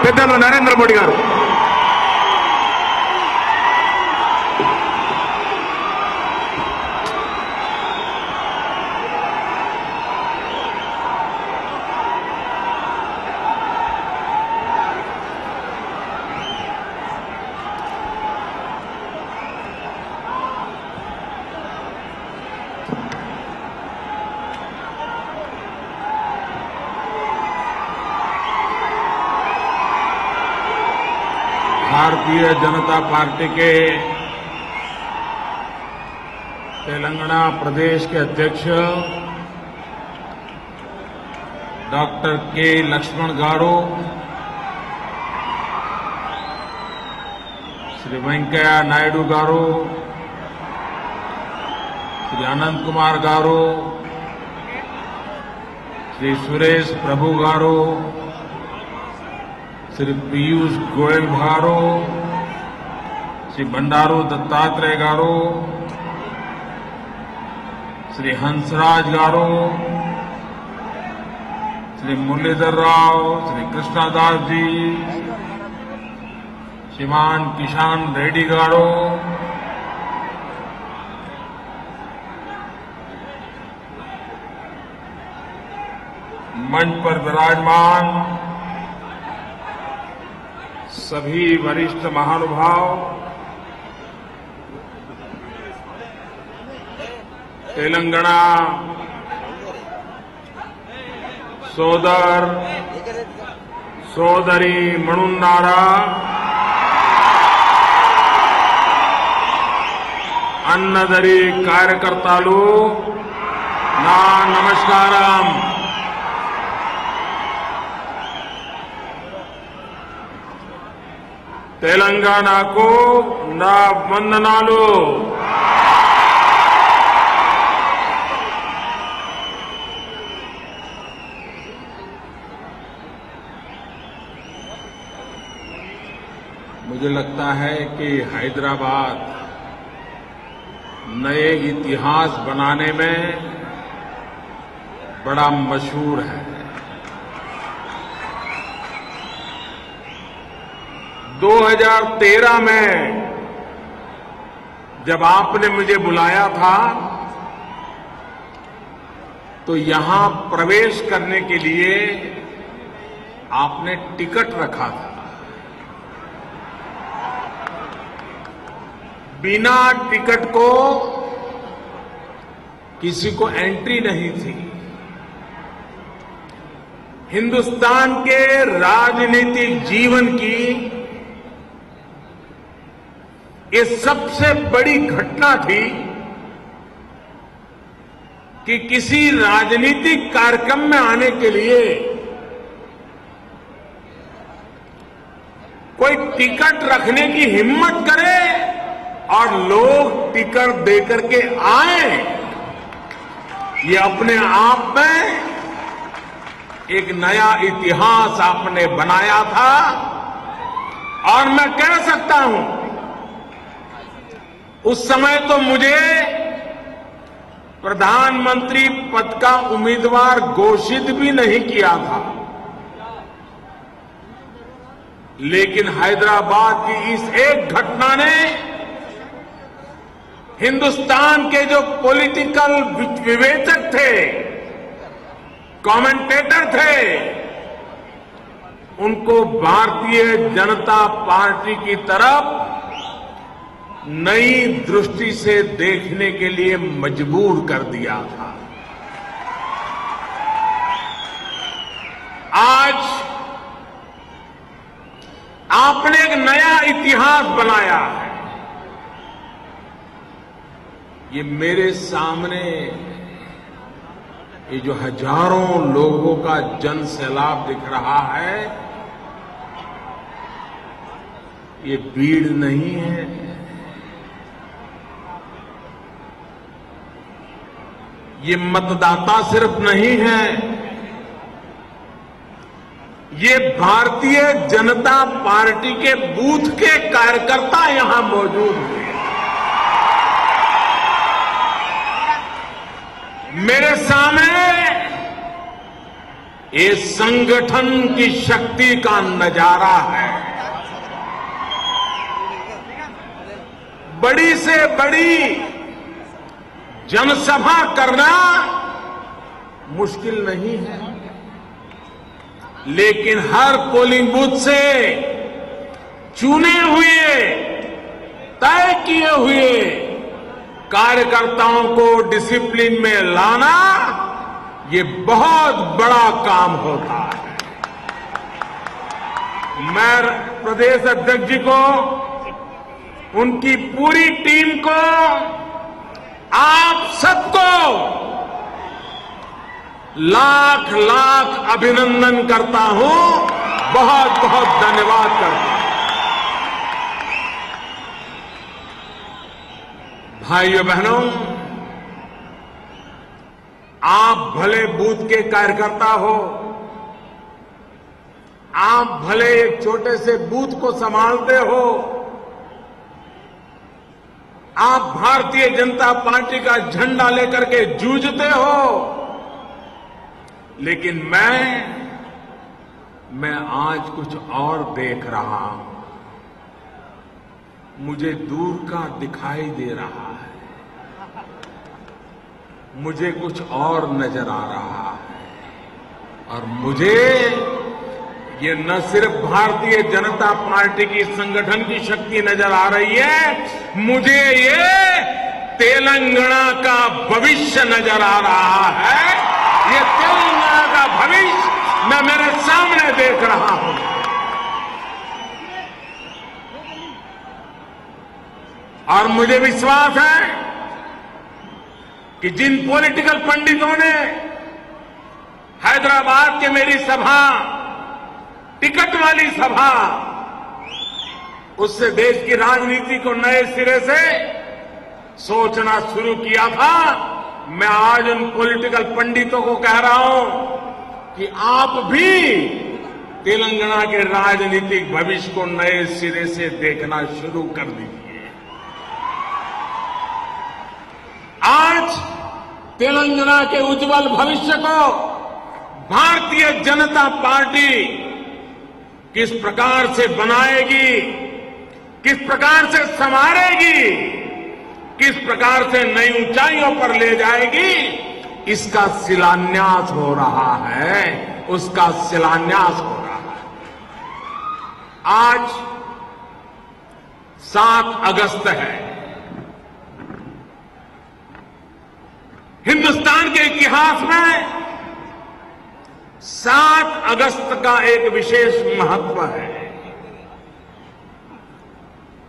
పెద్దలు నరేంద్ర మోడీ గారు. भारतीय जनता पार्टी के तेलंगाना प्रदेश के अध्यक्ष डॉक्टर के लक्ष्मण गारू, श्री वेंकैया नायडू गारू, श्री अनंत कुमार गारू, श्री सुरेश प्रभु गारू, श्री पीयूष गोयल गारू, श्री बंडारू दत्तात्रेय गारू, श्री हंसराज गारू, श्री मुरलीधर राव, श्री कृष्णादास जी, श्रीमान किशन रेड्डी गारू, मंच पर विराजमान सभी वरिष्ठ महानुभाव, तेलंगाना सोदर सोदरी मणुन्नारा, अन्नदरी कार्यकर्तालू ना नमस्कारम. तेलंगाना को ना वंदनालू. मुझे लगता है कि हैदराबाद नए इतिहास बनाने में बड़ा मशहूर है. 2013 में जब आपने मुझे बुलाया था तो यहां प्रवेश करने के लिए आपने टिकट रखा था. बिना टिकट को किसी को एंट्री नहीं थी. हिंदुस्तान के राजनीतिक जीवन की ये सबसे बड़ी घटना थी कि किसी राजनीतिक कार्यक्रम में आने के लिए कोई टिकट रखने की हिम्मत करे और लोग टिकट देकर के आए. ये अपने आप में एक नया इतिहास आपने बनाया था. और मैं कह सकता हूं उस समय तो मुझे प्रधानमंत्री पद का उम्मीदवार घोषित भी नहीं किया था, लेकिन हैदराबाद की इस एक घटना ने हिंदुस्तान के जो पॉलिटिकल विवेचक थे, कमेंटेटर थे, उनको भारतीय जनता पार्टी की तरफ नई दृष्टि से देखने के लिए मजबूर कर दिया था. आज आपने एक नया इतिहास बनाया है. ये मेरे सामने ये जो हजारों लोगों का जन सैलाब दिख रहा है, ये भीड़ नहीं है. ये मतदाता सिर्फ नहीं है, ये भारतीय जनता पार्टी के बूथ के कार्यकर्ता यहां मौजूद हैं. मेरे सामने ये संगठन की शक्ति का नजारा है। बड़ी से बड़ी जनसभा करना मुश्किल नहीं है, लेकिन हर पोलिंग बूथ से चुने हुए, तय किए हुए कार्यकर्ताओं को डिसिप्लिन में लाना, ये बहुत बड़ा काम होता है। मैं प्रदेश अध्यक्ष जी को, उनकी पूरी टीम को, आप सबको लाख लाख अभिनंदन करता हूं, बहुत बहुत धन्यवाद करता हूं। भाइयों बहनों, आप भले बूथ के कार्यकर्ता हो, आप भले एक छोटे से बूथ को संभालते हो, आप भारतीय जनता पार्टी का झंडा लेकर के जूझते हो, लेकिन मैं आज कुछ और देख रहा हूं। मुझे दूर का दिखाई दे रहा है, मुझे कुछ और नजर आ रहा है। और मुझे ये न सिर्फ भारतीय जनता पार्टी की संगठन की शक्ति नजर आ रही है, मुझे ये तेलंगाना का भविष्य नजर आ रहा है। ये तेलंगाना का भविष्य मैं मेरे सामने देख रहा हूं। और मुझे विश्वास है कि जिन पॉलिटिकल पंडितों ने हैदराबाद के मेरी सभा, टिकट वाली सभा, उससे देश की राजनीति को नए सिरे से सोचना शुरू किया था, मैं आज उन पॉलिटिकल पंडितों को कह रहा हूं कि आप भी तेलंगाना के राजनीतिक भविष्य को नए सिरे से देखना शुरू कर दीजिए। आज तेलंगाना के उज्जवल भविष्य को भारतीय जनता पार्टी किस प्रकार से बनाएगी, किस प्रकार से संवारेगी, किस प्रकार से नई ऊंचाइयों पर ले जाएगी, इसका शिलान्यास हो रहा है, उसका शिलान्यास हो रहा है। आज 7 अगस्त है। हिंदुस्तान के इतिहास में 7 अगस्त का एक विशेष महत्व है।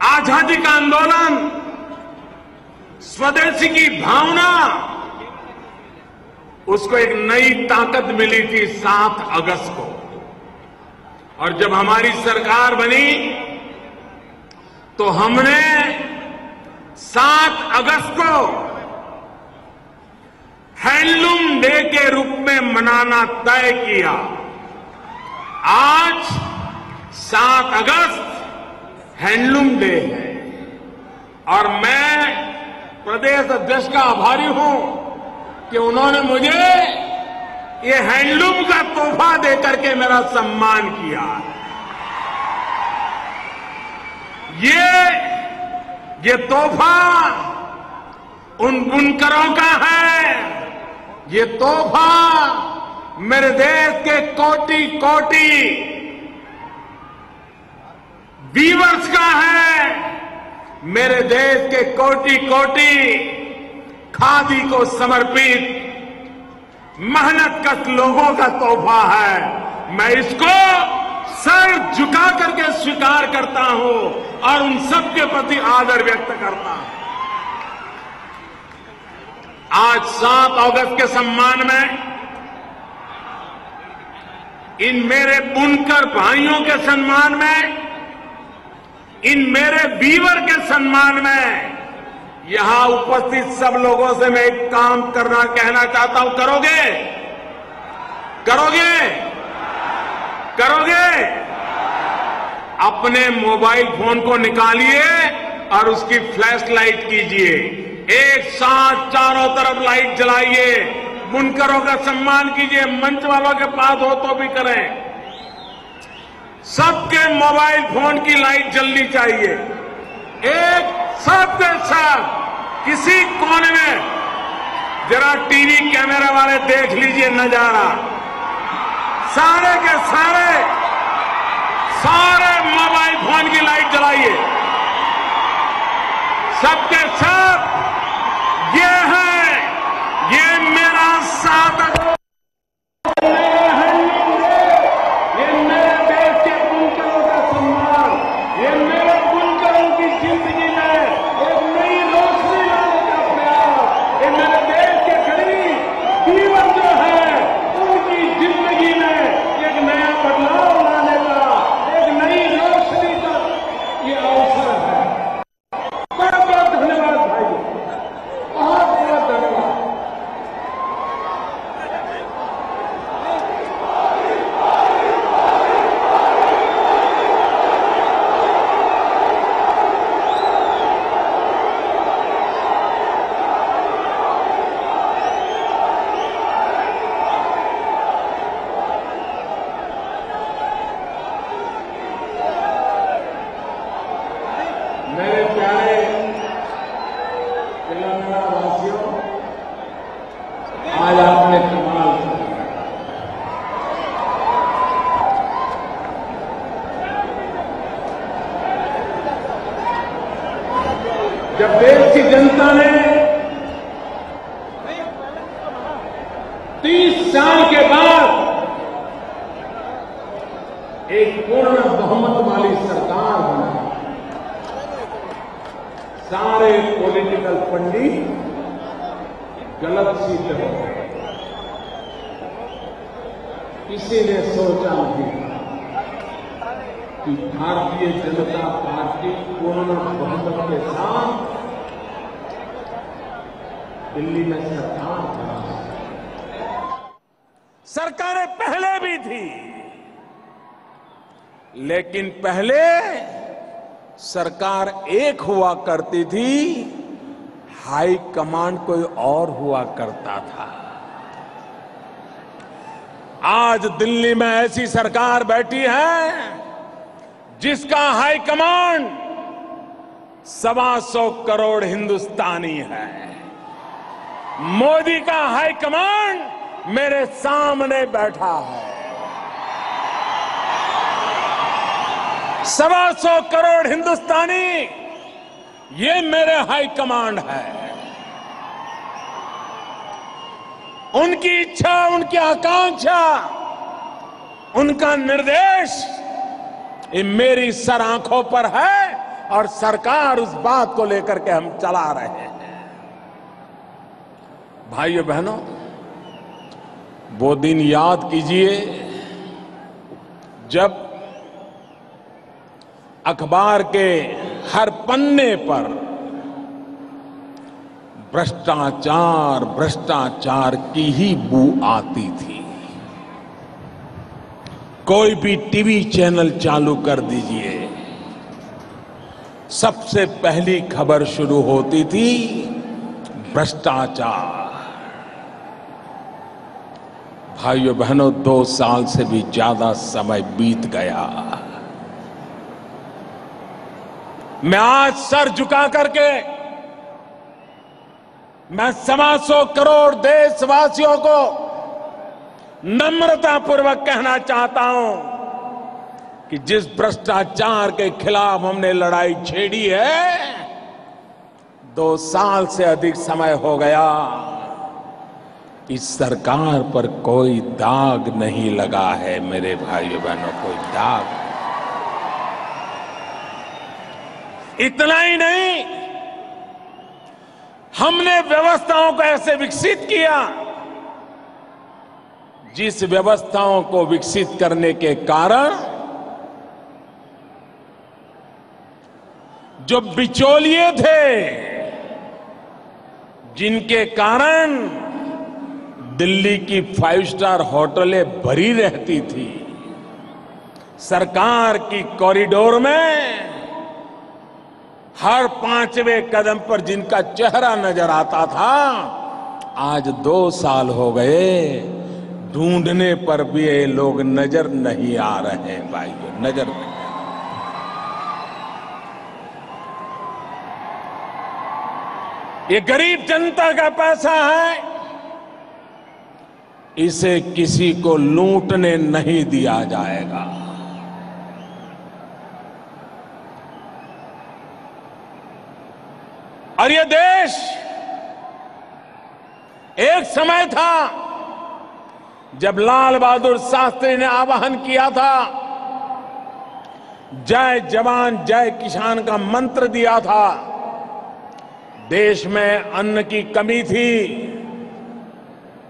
आजादी का आंदोलन, स्वदेशी की भावना, उसको एक नई ताकत मिली थी 7 अगस्त को। और जब हमारी सरकार बनी तो हमने 7 अगस्त को हैंडलूम डे के रूप में मनाना तय किया। आज 7 अगस्त हैंडलूम डे है और मैं प्रदेश अध्यक्ष का आभारी हूं कि उन्होंने मुझे ये हैंडलूम का तोहफा देकर के मेरा सम्मान किया। ये तोहफा उन बुनकरों का है, ये तोहफा मेरे देश के कोटि कोटि वीवर्स का है, मेरे देश के कोटि कोटि खादी को समर्पित मेहनतकश लोगों का तोहफा है। मैं इसको सर झुका करके स्वीकार करता हूं और उन सबके प्रति आदर व्यक्त करता हूं। आज 7 अगस्त के सम्मान में, इन मेरे बुनकर भाइयों के सम्मान में, इन मेरे वीवर के सम्मान में, यहां उपस्थित सब लोगों से मैं एक काम कहना चाहता हूं। करोगे? करोगे? करोगे? अपने मोबाइल फोन को निकालिए और उसकी फ्लैश लाइट कीजिए। एक साथ चारों तरफ लाइट जलाइए। बुनकरों का सम्मान कीजिए, मंच वालों के पास हो तो भी करें। सबके मोबाइल फोन की लाइट जलनी चाहिए। एक सबके साथ किसी कोने में जरा टीवी कैमरा वाले देख लीजिए नजारा, सारे के सारे मोबाइल फोन की लाइट जलाइए। सबके सब ये मेरा साथ मेरे प्यारे तेलंगाना वासियों, आज आपने कमाल किया। जब देश की जनता ने 30 साल के बाद एक पूर्ण बहुमत वाली सरकार बनाई, सारे पॉलिटिकल पंडित गलत सिद्ध हो गए। किसी ने सोचा नहीं कि भारतीय जनता पार्टी पूर्ण बहुमत के साथ दिल्ली में सरकार बना सकती। सरकारें पहले भी थी, लेकिन पहले सरकार एक हुआ करती थी, हाई कमांड कोई और हुआ करता था। आज दिल्ली में ऐसी सरकार बैठी है जिसका हाई कमांड 125 करोड़ हिंदुस्तानी है। मोदी का हाई कमांड मेरे सामने बैठा है। 125 करोड़ हिंदुस्तानी ये मेरे हाई कमांड है। उनकी इच्छा, उनकी आकांक्षा, उनका निर्देश ये मेरी सर आंखों पर है और सरकार उस बात को लेकर के हम चला रहे हैं। भाइयों बहनों, वो दिन याद कीजिए जब अखबार के हर पन्ने पर भ्रष्टाचार भ्रष्टाचार की ही बू आती थी। कोई भी टीवी चैनल चालू कर दीजिए, सबसे पहली खबर शुरू होती थी भ्रष्टाचार। भाइयों बहनों, 2 साल से भी ज्यादा समय बीत गया। मैं आज सर झुका करके मैं 125 करोड़ देशवासियों को नम्रतापूर्वक कहना चाहता हूं कि जिस भ्रष्टाचार के खिलाफ हमने लड़ाई छेड़ी है, 2 साल से अधिक समय हो गया, इस सरकार पर कोई दाग नहीं लगा है। मेरे भाइयों बहनों, कोई दाग। इतना ही नहीं, हमने व्यवस्थाओं को ऐसे विकसित किया जिस व्यवस्थाओं को विकसित करने के कारण जो बिचौलिए थे, जिनके कारण दिल्ली की 5 स्टार होटलें भरी रहती थी, सरकार की कॉरिडोर में हर 5वें कदम पर जिनका चेहरा नजर आता था, आज 2 साल हो गए, ढूंढने पर भी ये लोग नजर नहीं आ रहे हैं भाइयों, नजर नहीं। ये गरीब जनता का पैसा है, इसे किसी को लूटने नहीं दिया जाएगा। और ये देश एक समय था जब लाल बहादुर शास्त्री ने आह्वान किया था, जय जवान जय किसान का मंत्र दिया था। देश में अन्न की कमी थी,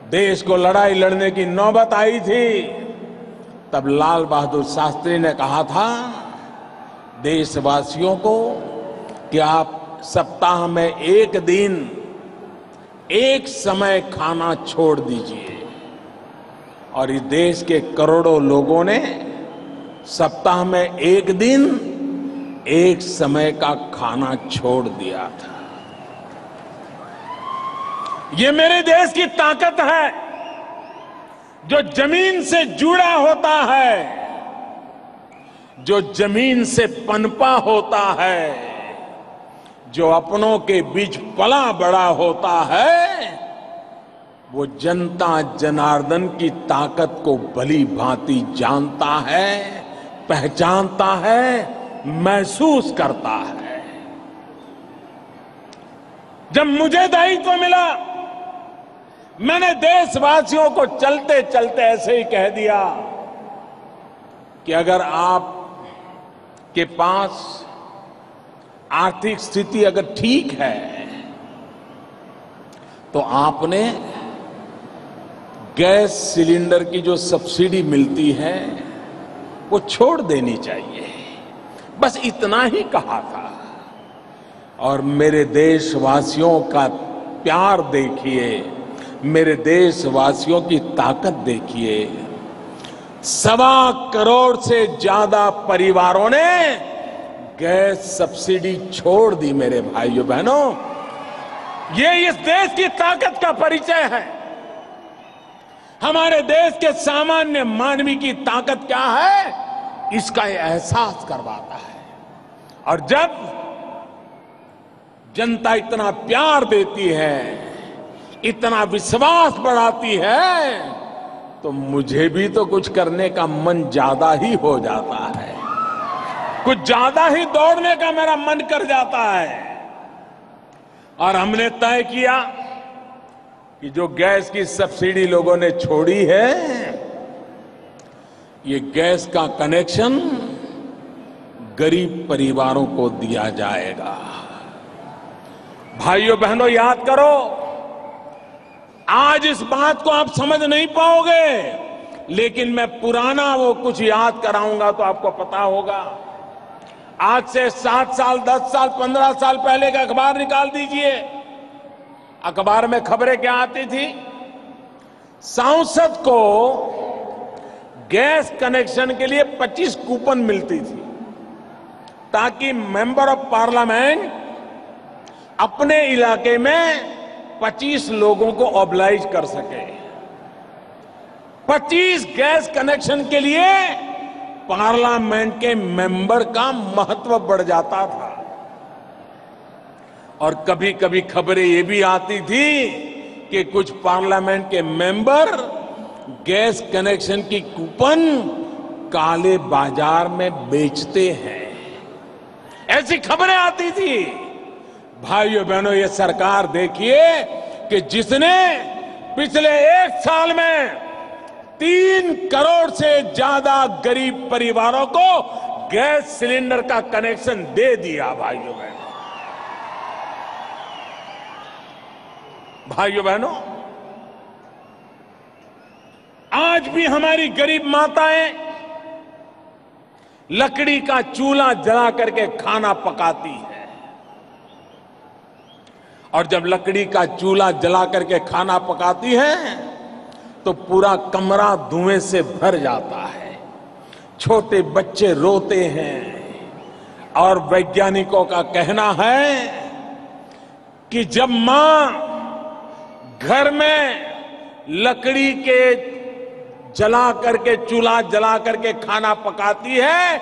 देश को लड़ाई लड़ने की नौबत आई थी। तब लाल बहादुर शास्त्री ने कहा था देशवासियों को कि आप सप्ताह में एक दिन एक समय खाना छोड़ दीजिए। और इस देश के करोड़ों लोगों ने सप्ताह में एक दिन एक समय का खाना छोड़ दिया था। ये मेरे देश की ताकत है, जो जमीन से जुड़ा होता है, जो जमीन से पनपा होता है, जो अपनों के बीच पला बड़ा होता है, वो जनता जनार्दन की ताकत को भली भांति जानता है, पहचानता है, महसूस करता है। जब मुझे दायित्व मिला, मैंने देशवासियों को चलते चलते ऐसे ही कह दिया कि अगर आप के पास आर्थिक स्थिति अगर ठीक है तो आपने गैस सिलेंडर की जो सब्सिडी मिलती है वो छोड़ देनी चाहिए। बस इतना ही कहा था। और मेरे देशवासियों का प्यार देखिए, मेरे देशवासियों की ताकत देखिए। 1.25 करोड़ से ज्यादा परिवारों ने गैस सब्सिडी छोड़ दी। मेरे भाइयों बहनों, ये इस देश की ताकत का परिचय है। हमारे देश के सामान्य मानवी की ताकत क्या है, इसका एहसास करवाता है। और जब जनता इतना प्यार देती है, इतना विश्वास बढ़ाती है, तो मुझे भी तो कुछ करने का मन ज्यादा ही हो जाता है, कुछ ज्यादा ही दौड़ने का मेरा मन कर जाता है। और हमने तय किया कि जो गैस की सब्सिडी लोगों ने छोड़ी है, ये गैस का कनेक्शन गरीब परिवारों को दिया जाएगा। भाइयों बहनों, याद करो, आज इस बात को आप समझ नहीं पाओगे, लेकिन मैं पुराना वो कुछ याद कराऊंगा तो आपको पता होगा। आज से 7 साल, 10 साल, 15 साल पहले का अखबार निकाल दीजिए। अखबार में खबरें क्या आती थी? सांसद को गैस कनेक्शन के लिए 25 कूपन मिलती थी, ताकि मेंबर ऑफ पार्लियामेंट अपने इलाके में 25 लोगों को ऑब्लाइज कर सके। 25 गैस कनेक्शन के लिए पार्लियामेंट के मेंबर का महत्व बढ़ जाता था। और कभी कभी खबरें ये भी आती थी कि कुछ पार्लियामेंट के मेंबर गैस कनेक्शन की कूपन काले बाजार में बेचते हैं, ऐसी खबरें आती थी। भाइयों बहनों, ये सरकार देखिए कि जिसने पिछले 1 साल में 3 करोड़ से ज्यादा गरीब परिवारों को गैस सिलेंडर का कनेक्शन दे दिया। भाइयों बहनों, आज भी हमारी गरीब माताएं लकड़ी का चूल्हा जला करके खाना पकाती है। और जब लकड़ी का चूल्हा जला करके खाना पकाती है तो पूरा कमरा धुएं से भर जाता है, छोटे बच्चे रोते हैं। और वैज्ञानिकों का कहना है कि जब मां घर में लकड़ी के जला करके, चूल्हा जला करके खाना पकाती है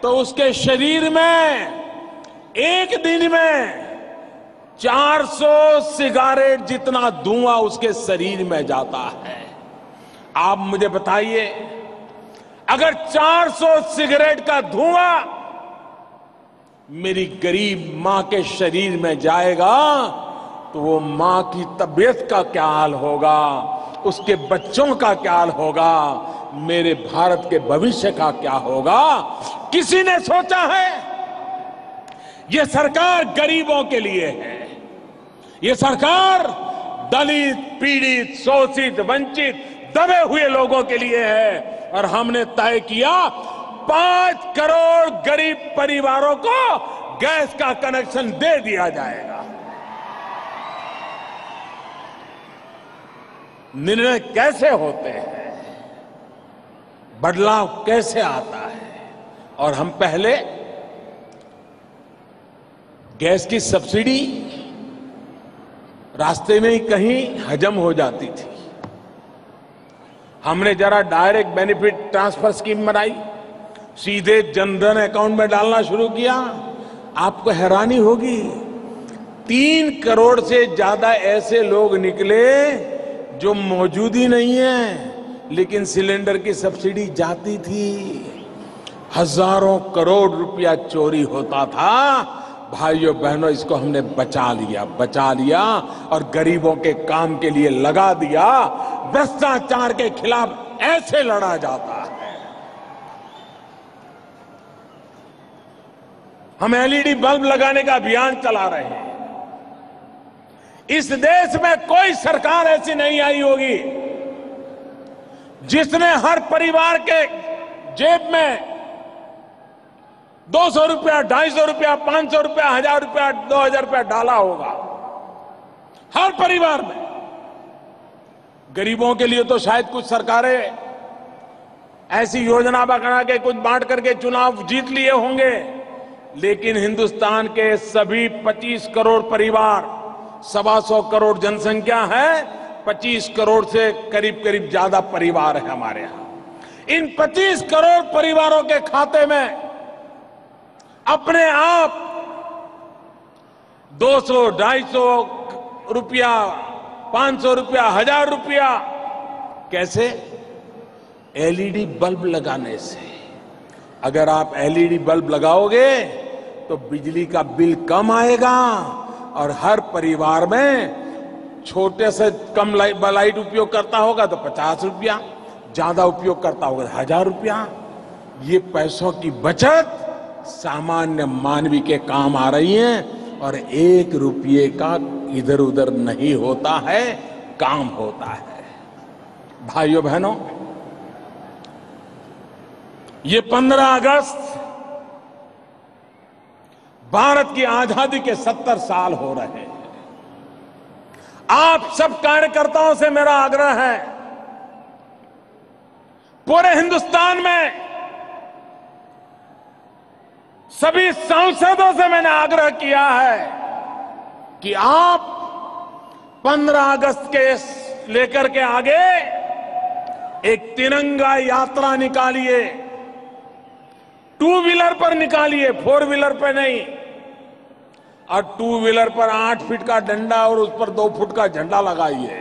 तो उसके शरीर में एक दिन में 400 सिगारेट जितना धुआं उसके शरीर में जाता है। आप मुझे बताइए, अगर 400 सिगरेट का धुआं मेरी गरीब मां के शरीर में जाएगा तो वो मां की तबीयत का क्या हाल होगा, उसके बच्चों का क्या हाल होगा, मेरे भारत के भविष्य का क्या होगा? किसी ने सोचा है? ये सरकार गरीबों के लिए है, ये सरकार दलित, पीड़ित, शोषित, वंचित, दबे हुए लोगों के लिए है। और हमने तय किया 5 करोड़ गरीब परिवारों को गैस का कनेक्शन दे दिया जाएगा। निर्णय कैसे होते हैं, बदलाव कैसे आता है? और हम पहले गैस की सब्सिडी रास्ते में ही कहीं हजम हो जाती थी। हमने जरा डायरेक्ट बेनिफिट ट्रांसफर स्कीम बनाई, सीधे जनधन अकाउंट में डालना शुरू किया। आपको हैरानी होगी, 3 करोड़ से ज्यादा ऐसे लोग निकले जो मौजूद ही नहीं है, लेकिन सिलेंडर की सब्सिडी जाती थी। हजारों करोड़ रुपया चोरी होता था। भाइयों बहनों, इसको हमने बचा लिया और गरीबों के काम के लिए लगा दिया। भ्रष्टाचार के खिलाफ ऐसे लड़ा जाता है। हम एलईडी बल्ब लगाने का अभियान चला रहे हैं। इस देश में कोई सरकार ऐसी नहीं आई होगी जिसने हर परिवार के जेब में 200 रुपया, 250 रुपया, 500 रुपया, 1000 रुपया, 2000 रुपया डाला होगा। हर परिवार में। गरीबों के लिए तो शायद कुछ सरकारें ऐसी योजना बना के कुछ बांट करके चुनाव जीत लिए होंगे, लेकिन हिंदुस्तान के सभी 25 करोड़ परिवार, 125 करोड़ जनसंख्या है, 25 करोड़ से करीब करीब ज्यादा परिवार है हमारे यहां। इन 25 करोड़ परिवारों के खाते में अपने आप 200, 250 रुपया, 500 रुपया, 1000 रुपया कैसे? एलईडी बल्ब लगाने से। अगर आप एलईडी बल्ब लगाओगे तो बिजली का बिल कम आएगा और हर परिवार में छोटे से कम लाइट उपयोग करता होगा तो 50 रुपया, ज्यादा उपयोग करता होगा 1000 रुपया। ये पैसों की बचत सामान्य मानवी के काम आ रही है और 1 रुपये का इधर उधर नहीं होता है, काम होता है। भाइयों बहनों, ये 15 अगस्त भारत की आजादी के 70 साल हो रहे हैं। आप सब कार्यकर्ताओं से मेरा आग्रह है, पूरे हिंदुस्तान में सभी सांसदों से मैंने आग्रह किया है कि आप 15 अगस्त के लेकर के आगे एक तिरंगा यात्रा निकालिए। 2 व्हीलर पर निकालिए, 4 व्हीलर पर नहीं। और 2 व्हीलर पर 8 फीट का डंडा और उस पर 2 फुट का झंडा लगाइए।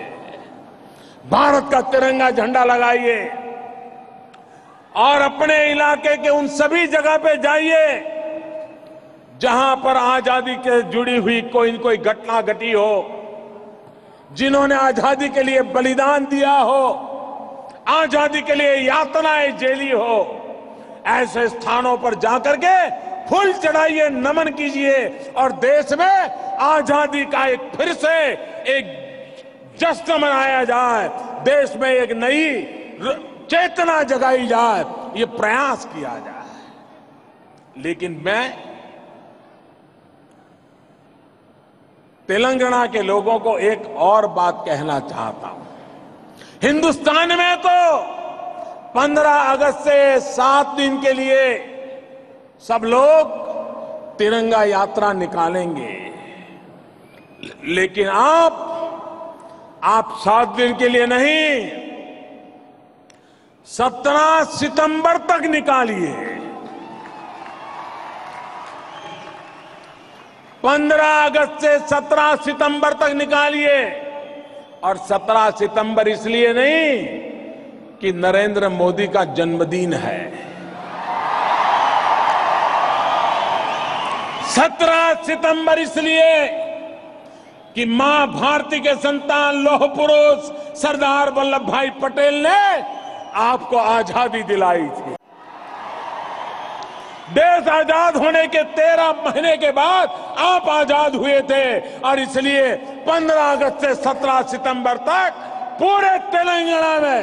भारत का तिरंगा झंडा लगाइए और अपने इलाके के उन सभी जगह पे जाइए जहां पर आजादी के जुड़ी हुई कोई न कोई घटना घटी हो, जिन्होंने आजादी के लिए बलिदान दिया हो, आजादी के लिए यातनाएं झेली हो। ऐसे स्थानों पर जाकर के फूल चढ़ाइए, नमन कीजिए और देश में आजादी का एक फिर से एक जश्न मनाया जाए, देश में एक नई चेतना जगाई जाए, ये प्रयास किया जाए। लेकिन मैं तेलंगाना के लोगों को एक और बात कहना चाहता हूं। हिंदुस्तान में तो 15 अगस्त से 7 दिन के लिए सब लोग तिरंगा यात्रा निकालेंगे, लेकिन आप आप 7 दिन के लिए नहीं, 17 सितंबर तक निकालिए। 15 अगस्त से 17 सितंबर तक निकालिए। और 17 सितंबर इसलिए नहीं कि नरेंद्र मोदी का जन्मदिन है। 17 सितंबर इसलिए कि मां भारती के संतान लौह पुरुष सरदार वल्लभ भाई पटेल ने आपको आजादी दिलाई थी। देश आजाद होने के 13 महीने के बाद आप आजाद हुए थे। और इसलिए 15 अगस्त से 17 सितंबर तक पूरे तेलंगाना में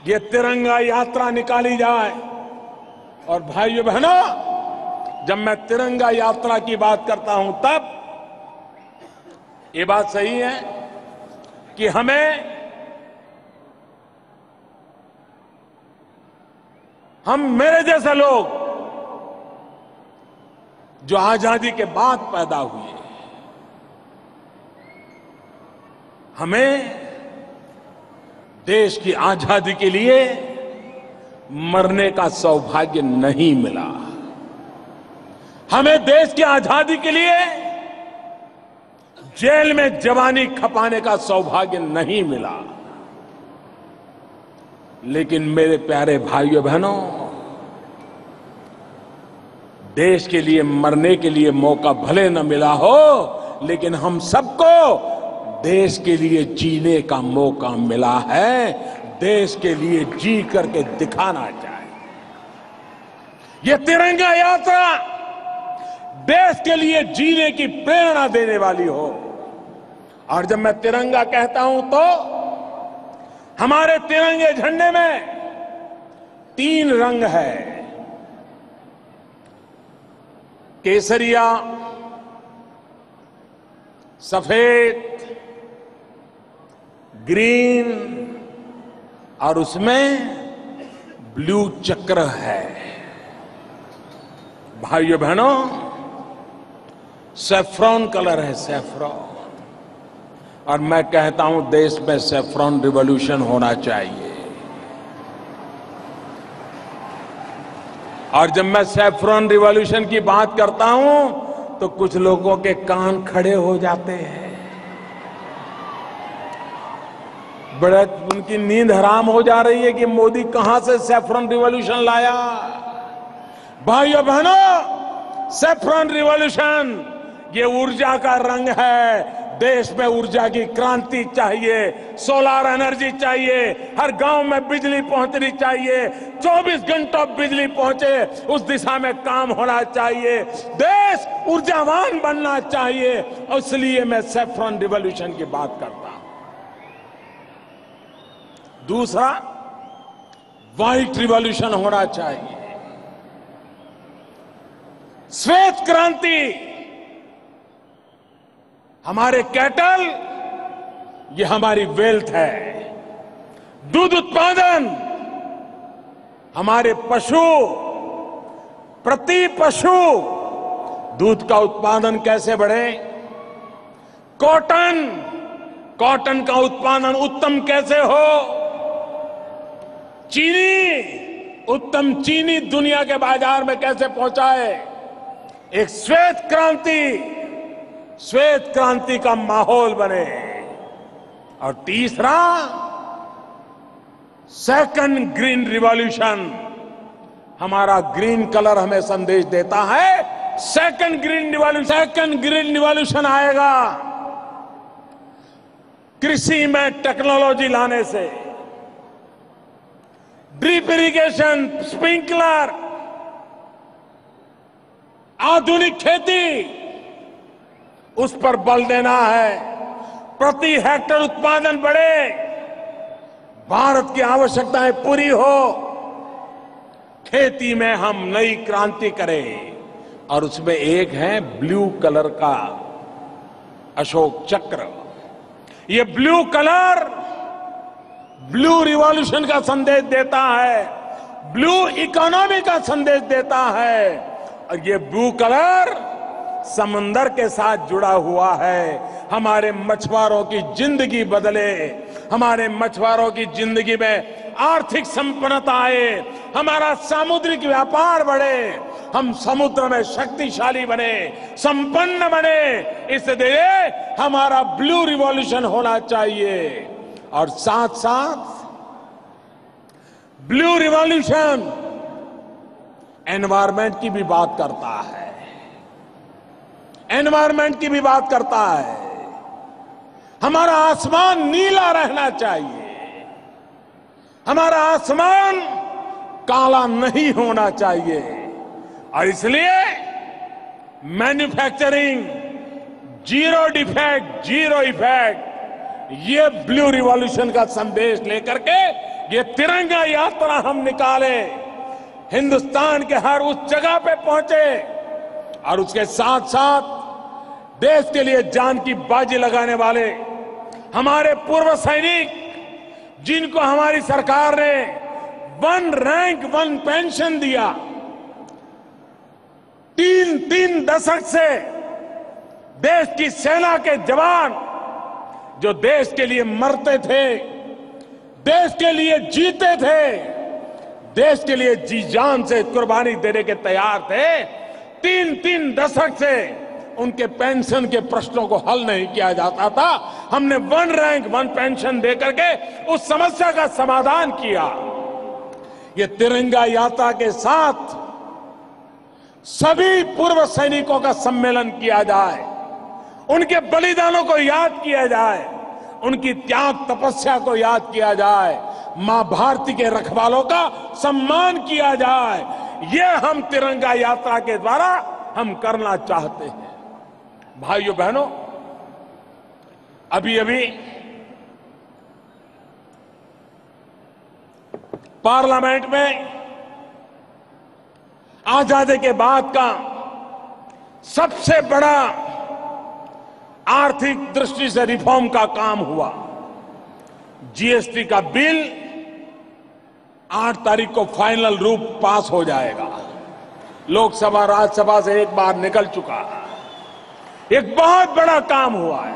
ये तिरंगा यात्रा निकाली जाए। और भाइयों बहनों, जब मैं तिरंगा यात्रा की बात करता हूं तब ये बात सही है कि हम मेरे जैसे लोग जो आजादी के बाद पैदा हुए, हमें देश की आजादी के लिए मरने का सौभाग्य नहीं मिला। हमें देश की आजादी के लिए जेल में जवानी खपाने का सौभाग्य नहीं मिला। लेकिन मेरे प्यारे भाइयों बहनों, देश के लिए मरने के लिए मौका भले न मिला हो, लेकिन हम सबको देश के लिए जीने का मौका मिला है। देश के लिए जी करके दिखाना चाहिए। ये तिरंगा यात्रा देश के लिए जीने की प्रेरणा देने वाली हो। और जब मैं तिरंगा कहता हूं तो हमारे तिरंगे झंडे में 3 रंग है, केसरिया, सफेद, ग्रीन और उसमें ब्लू चक्र है। भाइयों बहनों, सैफ्रॉन कलर है, सैफ्रॉन। और मैं कहता हूं देश में सैफ्रॉन रिवॉल्यूशन होना चाहिए। और जब मैं सैफ्रॉन रिवॉल्यूशन की बात करता हूं तो कुछ लोगों के कान खड़े हो जाते हैं, बड़े उनकी नींद हराम हो जा रही है कि मोदी कहां से सैफ्रॉन रिवॉल्यूशन लाया। भाइयों बहनों, सैफ्रॉन रिवॉल्यूशन ये ऊर्जा का रंग है। देश में ऊर्जा की क्रांति चाहिए, सोलर एनर्जी चाहिए, हर गांव में बिजली पहुंचनी चाहिए, 24 घंटों बिजली पहुंचे उस दिशा में काम होना चाहिए। देश ऊर्जावान बनना चाहिए। इसलिए मैं सैफ्रॉन रिवॉल्यूशन की बात करता हूं। दूसरा, व्हाइट रिवॉल्यूशन होना चाहिए, श्वेत क्रांति। हमारे कैटल ये हमारी वेल्थ है। दूध उत्पादन, हमारे पशु, प्रति पशु दूध का उत्पादन कैसे बढ़े। कॉटन, कॉटन का उत्पादन उत्तम कैसे हो। चीनी, उत्तम चीनी दुनिया के बाजार में कैसे पहुंचाए। एक श्वेत क्रांति, श्वेत क्रांति का माहौल बने। और तीसरा, सेकंड ग्रीन रिवॉल्यूशन। हमारा ग्रीन कलर हमें संदेश देता है सेकंड ग्रीन रिवॉल्यूशन आएगा कृषि में टेक्नोलॉजी लाने से। ड्रिप इरिगेशन, स्प्रिंकलर, आधुनिक खेती, उस पर बल देना है। प्रति हेक्टेयर उत्पादन बढ़े, भारत की आवश्यकताएं पूरी हो, खेती में हम नई क्रांति करें। और उसमें एक है ब्लू कलर का अशोक चक्र। ये ब्लू कलर ब्लू रिवॉल्यूशन का संदेश देता है, ब्लू इकोनॉमी का संदेश देता है। और ये ब्लू कलर समंदर के साथ जुड़ा हुआ है। हमारे मछुआरों की जिंदगी बदले, हमारे मछुआरों की जिंदगी में आर्थिक संपन्नता आए, हमारा सामुद्रिक व्यापार बढ़े, हम समुद्र में शक्तिशाली बने, संपन्न बने। इसलिए हमारा ब्लू रिवॉल्यूशन होना चाहिए। और साथ साथ ब्लू रिवॉल्यूशन एनवायरमेंट की भी बात करता है, एनवायरमेंट की भी बात करता है। हमारा आसमान नीला रहना चाहिए, हमारा आसमान काला नहीं होना चाहिए। और इसलिए manufacturing zero defect, zero effect, ये ब्लू रिवॉल्यूशन का संदेश लेकर के ये तिरंगा यात्रा हम निकाले, हिंदुस्तान के हर उस जगह पे पहुंचे और उसके साथ साथ देश के लिए जान की बाजी लगाने वाले हमारे पूर्व सैनिक, जिनको हमारी सरकार ने 1 रैंक 1 पेंशन दिया, 3 दशक से देश की सेना के जवान जो देश के लिए मरते थे, देश के लिए जीते थे, देश के लिए जी जान से कुर्बानी देने के तैयार थे, 3 दशक से उनके पेंशन के प्रश्नों को हल नहीं किया जाता था। हमने 1 रैंक 1 पेंशन देकर के उस समस्या का समाधान किया। ये तिरंगा यात्रा के साथ सभी पूर्व सैनिकों का सम्मेलन किया जाए, उनके बलिदानों को याद किया जाए, उनकी त्याग तपस्या को याद किया जाए, मां भारती के रखवालों का सम्मान किया जाए। ये हम तिरंगा यात्रा के द्वारा हम करना चाहते हैं। भाइयों बहनों, अभी अभी पार्लियामेंट में आजादी के बाद का सबसे बड़ा आर्थिक दृष्टि से रिफॉर्म का काम हुआ। जीएसटी का बिल 8 तारीख को फाइनल रूप पास हो जाएगा। लोकसभा राज्यसभा से एक बार निकल चुका है। एक बहुत बड़ा काम हुआ है।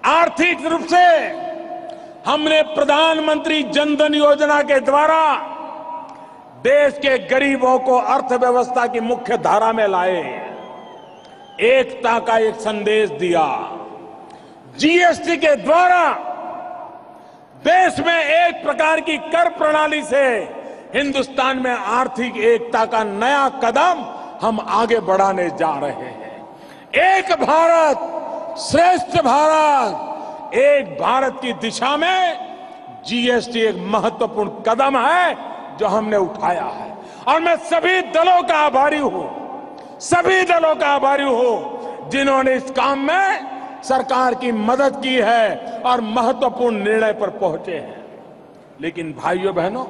आर्थिक रूप से हमने प्रधानमंत्री जनधन योजना के द्वारा देश के गरीबों को अर्थव्यवस्था की मुख्य धारा में लाए, एकता का एक संदेश दिया। जीएसटी के द्वारा देश में एक प्रकार की कर प्रणाली से हिंदुस्तान में आर्थिक एकता का नया कदम हम आगे बढ़ाने जा रहे हैं। एक भारत श्रेष्ठ भारत, एक भारत की दिशा में जीएसटी एक महत्वपूर्ण कदम है जो हमने उठाया है। और मैं सभी दलों का आभारी हूं, सभी दलों का आभारी हूं जिन्होंने इस काम में सरकार की मदद की है और महत्वपूर्ण निर्णय पर पहुंचे हैं। लेकिन भाइयों बहनों,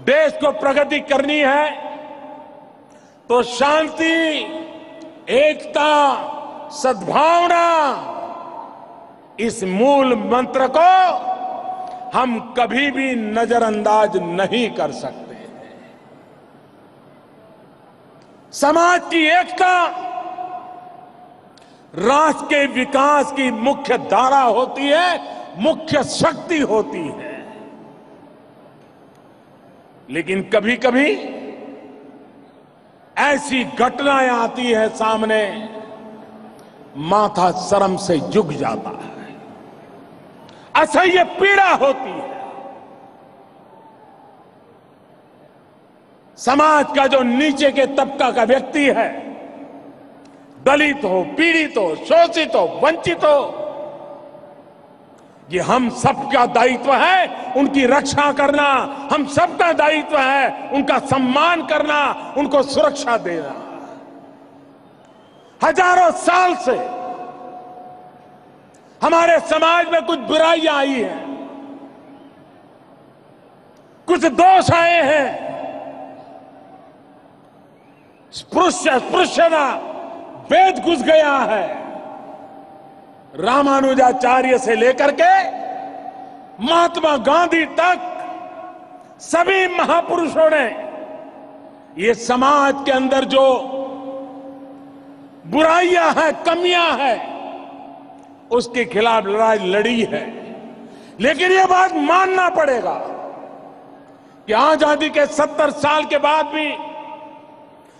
देश को प्रगति करनी है तो शांति, एकता, सद्भावना, इस मूल मंत्र को हम कभी भी नजरअंदाज नहीं कर सकते। समाज की एकता राष्ट्र के विकास की मुख्य धारा होती है, मुख्य शक्ति होती है। लेकिन कभी कभी ऐसी घटनाएं आती है सामने, माथा शर्म से झुक जाता है, असह्य पीड़ा होती है। समाज का जो नीचे के तबका का व्यक्ति है, दलित हो, पीड़ित हो, शोषित हो, वंचित हो, ये हम सबका दायित्व है उनकी रक्षा करना, हम सबका दायित्व है उनका सम्मान करना, उनको सुरक्षा देना। हजारों साल से हमारे समाज में कुछ बुराइयां आई हैं, कुछ दोष आए हैं, स्पृश्यता वेद घुस गया है। रामानुजाचार्य से लेकर के महात्मा गांधी तक सभी महापुरुषों ने ये समाज के अंदर जो बुराइयां हैं, कमियां हैं, उसके खिलाफ लड़ाई लड़ी है। लेकिन यह बात मानना पड़ेगा कि आजादी के 70 साल के बाद भी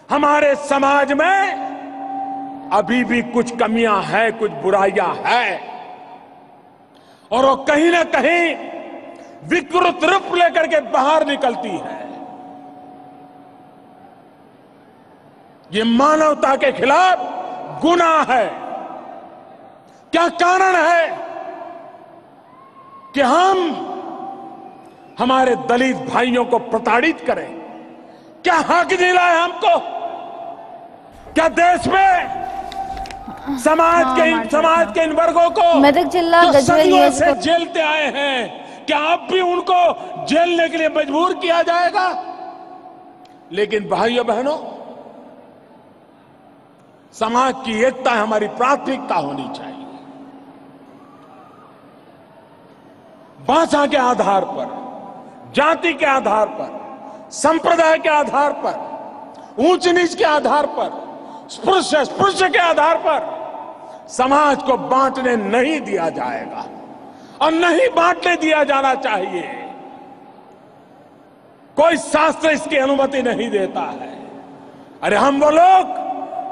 हमारे समाज में अभी भी कुछ कमियां हैं, कुछ बुराइयां हैं, और वो कहीं ना कहीं विकृत रूप लेकर के बाहर निकलती है। ये मानवता के खिलाफ गुनाह है। क्या कारण है कि हम हमारे दलित भाइयों को प्रताड़ित करें? क्या हक दिला है हमको? क्या देश में समाज के इन वर्गों को మెదక్ జిల్లా जो గజ్వేల్ सदियों से नियोजकवर्गం जेलते आए हैं, क्या अब भी उनको जेलने के लिए मजबूर किया जाएगा? लेकिन भाइयों बहनों, समाज की एकता हमारी प्राथमिकता होनी चाहिए। भाषा के आधार पर, जाति के आधार पर, संप्रदाय के आधार पर, ऊंच नीच के आधार पर, स्पृश्य के आधार पर समाज को बांटने नहीं दिया जाएगा और नहीं बांटने दिया जाना चाहिए। कोई शास्त्र इसकी अनुमति नहीं देता है। अरे हम वो लोग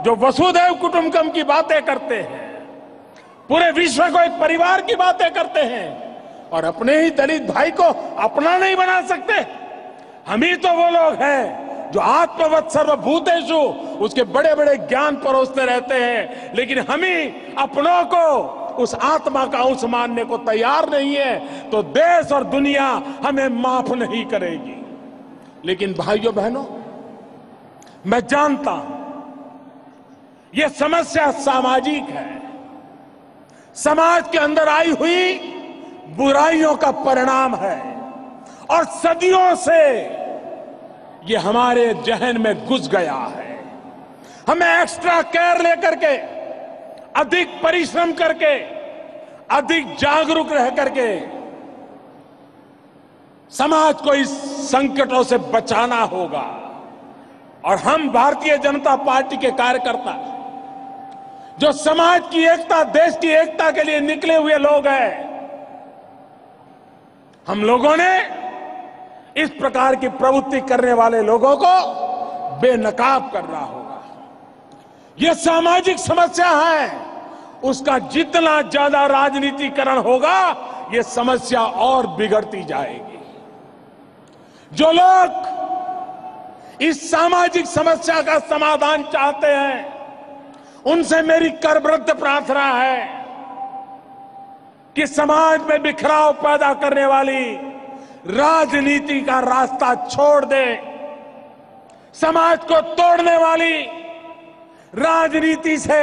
जो वसुधैव कुटुंबकम की बातें करते हैं, पूरे विश्व को एक परिवार की बातें करते हैं, और अपने ही दलित भाई को अपना नहीं बना सकते। हम ही तो वो लोग हैं जो आत्मवत् सर्वभूतेषु उसके बड़े बड़े ज्ञान परोसते रहते हैं, लेकिन हम ही अपनों को उस आत्मा का अंश मानने को तैयार नहीं है, तो देश और दुनिया हमें माफ नहीं करेगी। लेकिन भाइयों बहनों, मैं जानता हूं यह समस्या सामाजिक है, समाज के अंदर आई हुई बुराइयों का परिणाम है, और सदियों से ये हमारे जहन में घुस गया है। हमें एक्स्ट्रा केयर लेकर के, अधिक परिश्रम करके, अधिक जागरूक रह करके समाज को इस संकटों से बचाना होगा। और हम भारतीय जनता पार्टी के कार्यकर्ता, जो समाज की एकता, देश की एकता के लिए निकले हुए लोग हैं, हम लोगों ने इस प्रकार की प्रवृत्ति करने वाले लोगों को बेनकाब करना होगा। यह सामाजिक समस्या है, उसका जितना ज्यादा राजनीतिकरण होगा, यह समस्या और बिगड़ती जाएगी। जो लोग इस सामाजिक समस्या का समाधान चाहते हैं, उनसे मेरी करबद्ध प्रार्थना है कि समाज में बिखराव पैदा करने वाली राजनीति का रास्ता छोड़ दे। समाज को तोड़ने वाली राजनीति से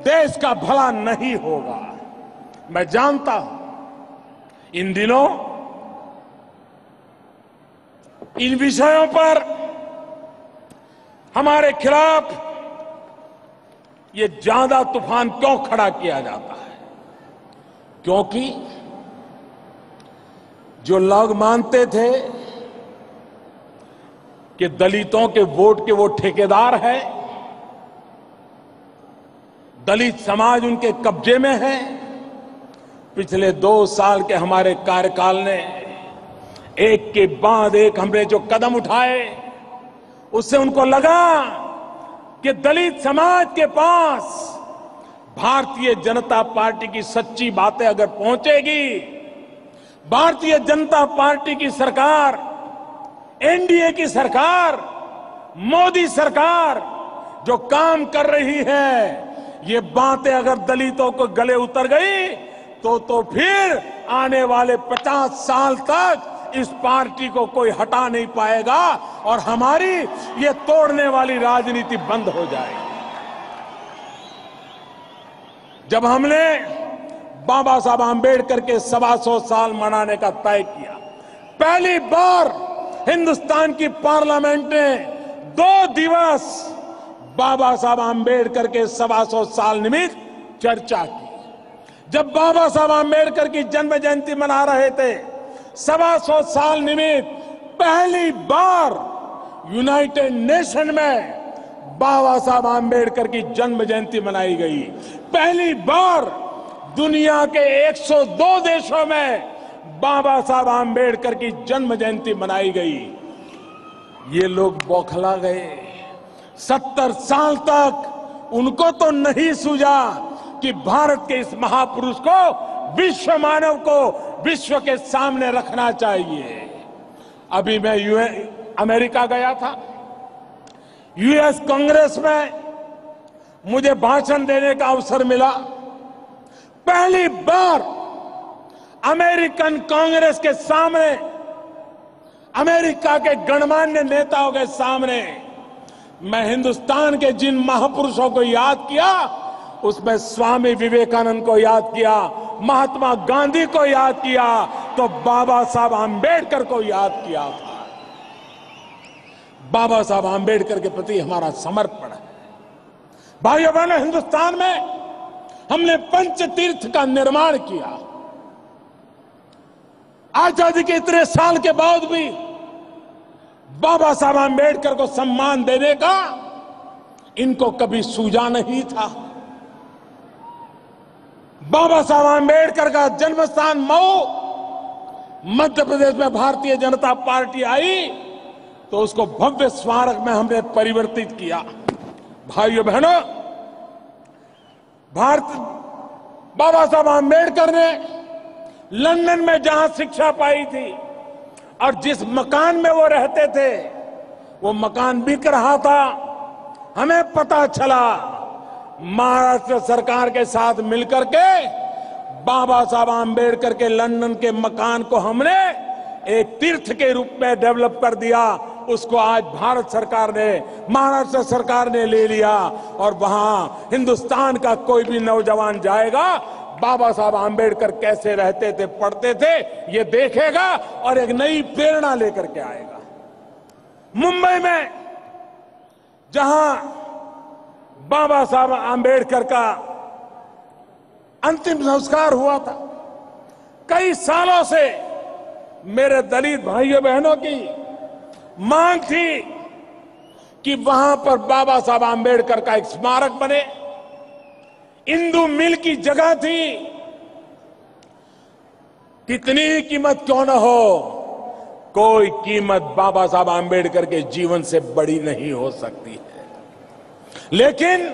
देश का भला नहीं होगा। मैं जानता हूं इन दिनों इन विषयों पर हमारे खिलाफ ये ज्यादा तूफान क्यों खड़ा किया जाता है? क्योंकि जो लोग मानते थे कि दलितों के वोट के वो ठेकेदार है, दलित समाज उनके कब्जे में है, पिछले 2 साल के हमारे कार्यकाल ने एक के बाद एक हमने जो कदम उठाए, उससे उनको लगा कि दलित समाज के पास भारतीय जनता पार्टी की सच्ची बातें अगर पहुंचेगी, भारतीय जनता पार्टी की सरकार, एनडीए की सरकार, मोदी सरकार जो काम कर रही है, ये बातें अगर दलितों को गले उतर गई तो फिर आने वाले 50 साल तक इस पार्टी को कोई हटा नहीं पाएगा और हमारी ये तोड़ने वाली राजनीति बंद हो जाएगी। जब हमने बाबा साहब आंबेडकर के 125 साल मनाने का तय किया, पहली बार हिंदुस्तान की पार्लियामेंट ने 2 दिवस बाबा साहब आंबेडकर के 125 साल निमित्त चर्चा की। जब बाबा साहब आंबेडकर की जन्म जयंती मना रहे थे, 125 साल निमित्त पहली बार यूनाइटेड नेशन में बाबा साहब आम्बेडकर की जन्म जयंती मनाई गई। पहली बार दुनिया के 102 देशों में बाबा साहब आम्बेडकर की जन्म जयंती मनाई गई। ये लोग बौखला गए। 70 साल तक उनको तो नहीं सूझा कि भारत के इस महापुरुष को, विश्व मानव को विश्व के सामने रखना चाहिए। अभी मैं अमेरिका गया था। यूएस कांग्रेस में मुझे भाषण देने का अवसर मिला। पहली बार अमेरिकन कांग्रेस के सामने, अमेरिका के गणमान्य नेताओं के सामने मैं हिंदुस्तान के जिन महापुरुषों को याद किया, उसमें स्वामी विवेकानंद को याद किया, महात्मा गांधी को याद किया, तो बाबा साहब आम्बेडकर को याद किया था। बाबा साहब आम्बेडकर के प्रति हमारा समर्पण है। भाइयों बहनों, हिंदुस्तान में हमने पंचतीर्थ का निर्माण किया। आजादी के इतने साल के बाद भी बाबा साहब आम्बेडकर को सम्मान देने का इनको कभी सूझा नहीं था। बाबा साहब आम्बेडकर का जन्म स्थान मऊ, मध्य प्रदेश में भारतीय जनता पार्टी आई तो उसको भव्य स्मारक में हमने परिवर्तित किया। भाइयों बहनों, बाबा साहब आम्बेडकर ने लंदन में जहां शिक्षा पाई थी और जिस मकान में वो रहते थे, वो मकान बिक रहा था। हमें पता चला, महाराष्ट्र सरकार के साथ मिलकर के बाबा साहब आम्बेडकर के लंदन के मकान को हमने एक तीर्थ के रूप में डेवलप कर दिया। उसको आज भारत सरकार ने, महाराष्ट्र सरकार ने ले लिया और वहां हिंदुस्तान का कोई भी नौजवान जाएगा, बाबा साहब आम्बेडकर कैसे रहते थे, पढ़ते थे, ये देखेगा और एक नई प्रेरणा लेकर के आएगा। मुंबई में जहां बाबा साहब आम्बेडकर का अंतिम संस्कार हुआ था, कई सालों से मेरे दलित भाइयों बहनों की मांग थी कि वहां पर बाबा साहब आम्बेडकर का एक स्मारक बने। इंदू मिल की जगह थी। कितनी कीमत क्यों न हो, कोई कीमत बाबा साहब आम्बेडकर के जीवन से बड़ी नहीं हो सकती है। लेकिन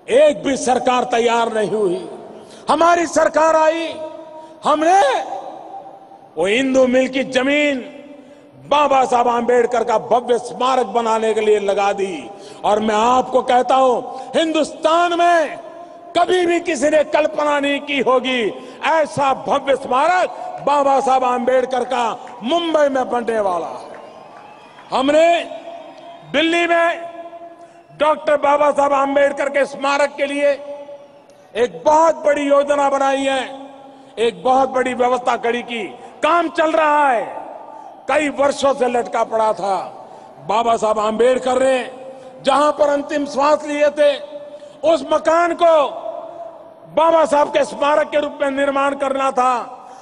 एक भी सरकार तैयार नहीं हुई। हमारी सरकार आई, हमने वो इंदू मिल की जमीन बाबा साहब आम्बेडकर का भव्य स्मारक बनाने के लिए लगा दी। और मैं आपको कहता हूं, हिंदुस्तान में कभी भी किसी ने कल्पना नहीं की होगी ऐसा भव्य स्मारक बाबा साहब आम्बेडकर का मुंबई में बनने वाला है। हमने दिल्ली में डॉक्टर बाबा साहब आम्बेडकर के स्मारक के लिए एक बहुत बड़ी योजना बनाई है, एक बहुत बड़ी व्यवस्था खड़ी की। काम चल रहा है, कई वर्षों से लटका पड़ा था। बाबा साहब आम्बेडकर ने जहां पर अंतिम श्वास लिए थे, उस मकान को बाबा साहब के स्मारक के रूप में निर्माण करना था।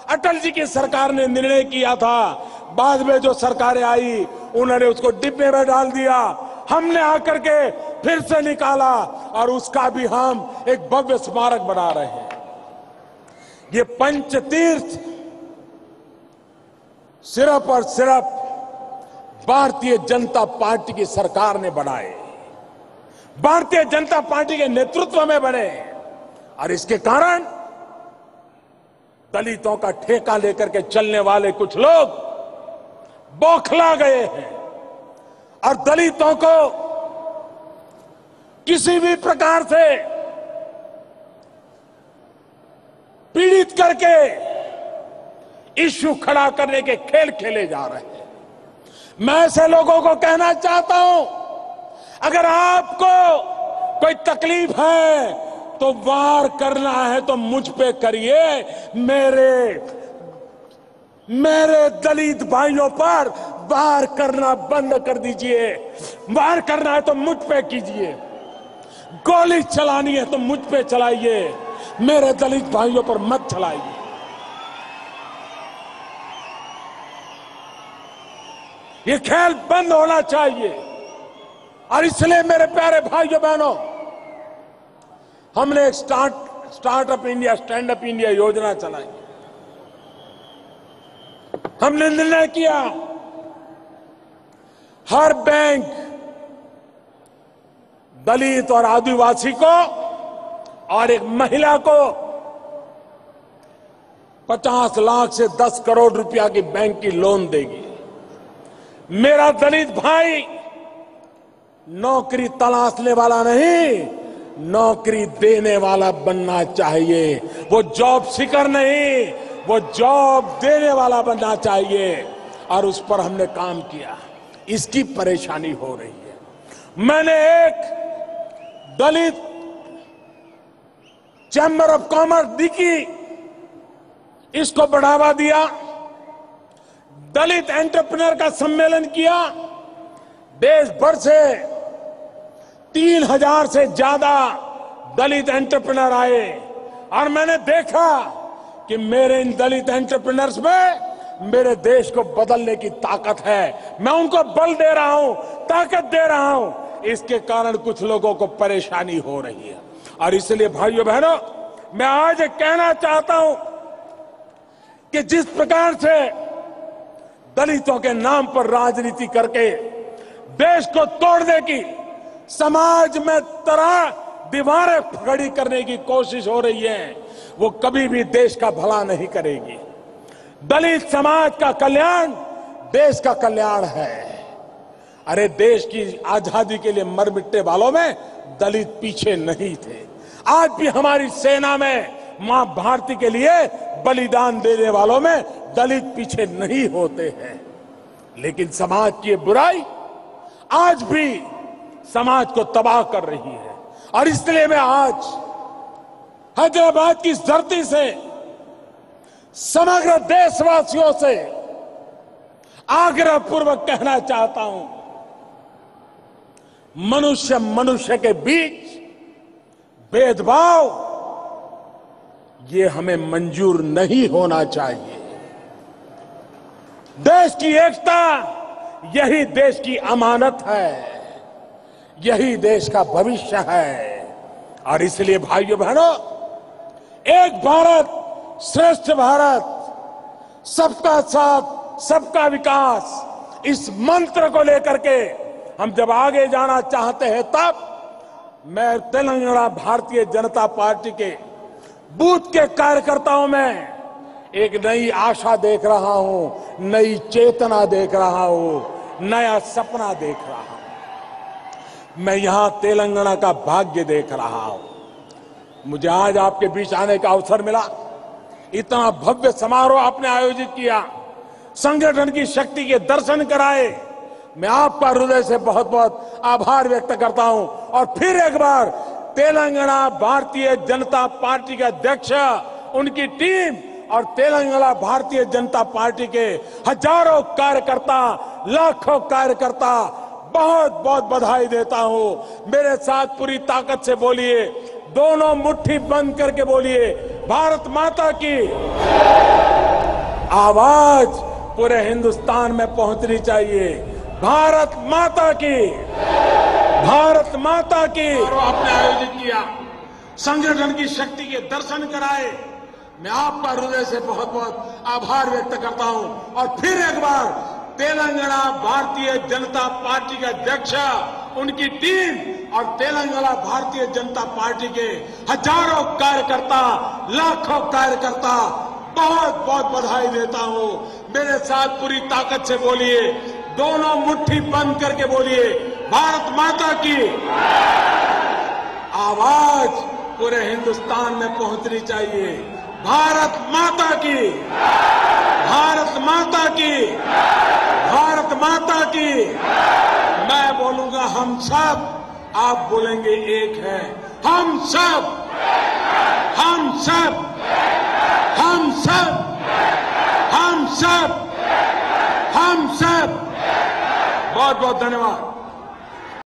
अटल जी की सरकार ने निर्णय किया था। बाद में जो सरकारें आई, उन्होंने उसको डिब्बे में डाल दिया। हमने आकर के फिर से निकाला और उसका भी हम एक भव्य स्मारक बना रहे हैं। ये पंचतीर्थ सिर्फ और सिर्फ भारतीय जनता पार्टी की सरकार ने बनाए, भारतीय जनता पार्टी के नेतृत्व में बने। और इसके कारण दलितों का ठेका लेकर के चलने वाले कुछ लोग बौखला गए हैं और दलितों को किसी भी प्रकार से पीड़ित करके इश्यू खड़ा करने के खेल खेले जा रहे हैं। मैं ऐसे लोगों को कहना चाहता हूं, अगर आपको कोई तकलीफ है तो वार करना है तो मुझ पे करिए। मेरे दलित भाइयों पर वार करना बंद कर दीजिए। वार करना है तो मुझ पे कीजिए, गोली चलानी है तो मुझ पे चलाइए, मेरे दलित भाइयों पर मत चलाइए। ये खेल बंद होना चाहिए। और इसलिए मेरे प्यारे भाइयों बहनों, हमने एक startup India, stand up India योजना चलाई। हमने निर्णय किया हर बैंक दलित और आदिवासी को और एक महिला को 50 लाख से 10 करोड़ रुपया की बैंक की लोन देगी। मेरा दलित भाई नौकरी तलाशने वाला नहीं, नौकरी देने वाला बनना चाहिए। वो जॉब सीकर नहीं, वो जॉब देने वाला बनना चाहिए। और उस पर हमने काम किया। इसकी परेशानी हो रही है। मैंने एक दलित चैम्बर ऑफ कॉमर्स दी की, इसको बढ़ावा दिया। दलित एंटरप्रेन्योर का सम्मेलन किया। देश भर से 3000 से ज्यादा दलित एंटरप्रेन्योर आए और मैंने देखा कि मेरे इन दलित एंटरप्रेन्योर्स में मेरे देश को बदलने की ताकत है। मैं उनको बल दे रहा हूं, ताकत दे रहा हूं। इसके कारण कुछ लोगों को परेशानी हो रही है। और इसलिए भाइयों बहनों, मैं आज कहना चाहता हूं कि जिस प्रकार से दलितों के नाम पर राजनीति करके देश को तोड़ने की, समाज में तरह दीवारें खड़ी करने की कोशिश हो रही है, वो कभी भी देश का भला नहीं करेगी। दलित समाज का कल्याण देश का कल्याण है। अरे देश की आजादी के लिए मर मिटने वालों में दलित पीछे नहीं थे। आज भी हमारी सेना में मां भारती के लिए बलिदान देने वालों में दलित पीछे नहीं होते हैं। लेकिन समाज की बुराई आज भी समाज को तबाह कर रही है। और इसलिए मैं आज हैदराबाद की धरती से समग्र देशवासियों से आग्रह पूर्वक कहना चाहता हूं, मनुष्य के बीच भेदभाव ये हमें मंजूर नहीं होना चाहिए। देश की एकता यही देश की अमानत है, यही देश का भविष्य है। और इसलिए भाइयों बहनों, एक भारत श्रेष्ठ भारत, सबका साथ सबका विकास, इस मंत्र को लेकर के हम जब आगे जाना चाहते हैं, तब मैं तेलंगाना भारतीय जनता पार्टी के बूथ के कार्यकर्ताओं में एक नई आशा देख रहा हूं, नई चेतना देख रहा हूं, नया सपना देख रहा हूं। मैं यहां तेलंगाना का भाग्य देख रहा हूं। मुझे आज आपके बीच आने का अवसर मिला। इतना भव्य समारोह आपने आयोजित किया, संगठन की शक्ति के दर्शन कराए। मैं आपका हृदय से बहुत बहुत आभार व्यक्त करता हूं। और फिर एक बार तेलंगाना भारतीय जनता पार्टी के अध्यक्ष, उनकी टीम और तेलंगाना भारतीय जनता पार्टी के हजारों कार्यकर्ता, लाखों कार्यकर्ता, बहुत बहुत बधाई देता हूं। मेरे साथ पूरी ताकत से बोलिए, दोनों मुट्ठी बंद करके बोलिए, भारत माता की आवाज पूरे हिंदुस्तान में पहुंचनी चाहिए। भारत माता की, भारत माता की। आपने आयोजित किया, संगठन की शक्ति के दर्शन कराए। मैं आपका हृदय से बहुत बहुत आभार व्यक्त करता हूं। और फिर एक बार तेलंगाना भारतीय जनता पार्टी के अध्यक्ष, उनकी टीम और तेलंगाना भारतीय जनता पार्टी के हजारों कार्यकर्ता, लाखों कार्यकर्ता, बहुत बहुत बधाई देता हूं। मेरे साथ पूरी ताकत से बोलिए, दोनों मुट्ठी बंद करके बोलिए, भारत माता की आवाज पूरे हिंदुस्तान में पहुंचनी चाहिए। भारत माता की, भारत माता की, भारत माता की। मैं बोलूंगा हम सब, आप बोलेंगे एक है। हम सब, हम सब, हम सब, हम सब, हम सब। बहुत बहुत धन्यवाद।